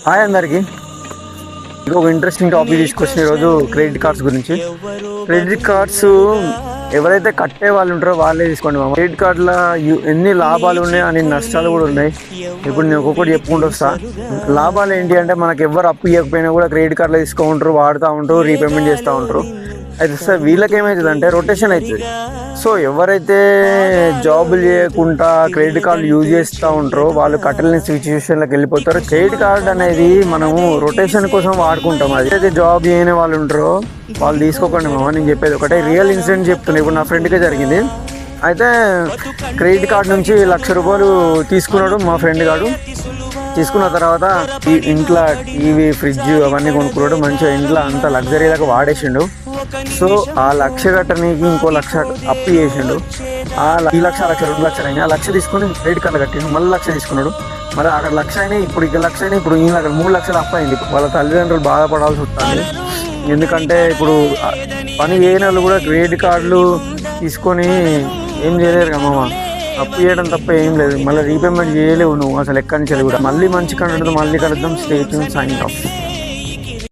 Hi అందరికి. ఒక interesting topic తీసుకొచ్చిన ఈరోజు క్రెడిట్ కార్డ్స్ గురించి. క్రెడిట్ కార్డ్స్ ఎవరైతే కట్టే వాళ్ళు ఉంటారో వాళ్ళే తీసుకోండి. క్రెడిట్ కార్డుల ఎన్ని లాభాలు ఉన్నాయి అని నష్టాలు కూడా ఉన్నాయి. ఇప్పుడు నేను ఒక్కొక్కటి చెప్పుకుంటూ వస్తా. లాభాలు ఏంటి అంటే, మనకు ఎవరు అప్పు ఇవ్వకపోయినా కూడా క్రెడిట్ కార్డులో తీసుకుంటారు, వాడుతూ ఉంటారు, రీపేమెంట్ చేస్తూ ఉంటారు. అయితే సార్ వీళ్ళకి ఏమవుతుంది అంటే రొటేషన్ అవుతుంది. సో ఎవరైతే జాబులు చేయకుండా క్రెడిట్ కార్డు యూజ్ చేస్తూ ఉంటారో వాళ్ళు కట్టలేని సిచ్యువేషన్లోకి వెళ్ళిపోతారు. క్రెడిట్ కార్డు అనేది మనము రొటేషన్ కోసం వాడుకుంటాం. అది అయితే జాబ్ చేయని వాళ్ళు ఉంటారో వాళ్ళు తీసుకోకండి. నేను చెప్పేది ఒకటే రియల్ ఇన్సిడెంట్ చెప్తున్నాను. ఇప్పుడు నా ఫ్రెండ్కే జరిగింది. అయితే క్రెడిట్ కార్డు నుంచి ₹1,00,000 తీసుకున్నాడు మా ఫ్రెండ్ గారు. తీసుకున్న తర్వాత ఈ ఇంట్లో టీవీ, ఫ్రిడ్జ్ అవన్నీ కొనుక్కున్నాడు. మంచిగా ఇంట్లో అంతా లగ్జరీలాగా వాడేసిండు. సో ఆ ₹1,00,000 కట్టడానికి ఇంకో ₹1,00,000 అప్పు చేసిండు. ఈ ₹1,00,000, ₹2,00,000 అయినా ₹1,00,000 తీసుకుని క్రెడిట్ కార్డు కట్టిండు. మళ్ళీ ₹1,00,000 తీసుకున్నాడు. మరి అక్కడ ₹1,00,000 అయినాయి, ఇప్పుడు ఇక్కడ ₹1,00,000 అయినాయి, ఇప్పుడు ఈయన అక్కడ ₹3,00,000 అప్పు అయింది. వాళ్ళ తల్లిదండ్రులు బాధపడాల్సి వస్తుంది. ఎందుకంటే ఇప్పుడు పని చేయని వాళ్ళు కూడా క్రెడిట్ కార్డులు తీసుకొని ఏం చేయలేరు కదా మామ. అప్పు చేయడం తప్ప ఏం లేదు. మళ్ళీ రీపేమెంట్ చేయలేవు నువ్వు అసలు ఎక్కడి నుంచి కూడా. మళ్ళీ మంచి కంటెంట్తో మళ్ళీ కలుద్దాం. Stay tune, signing off.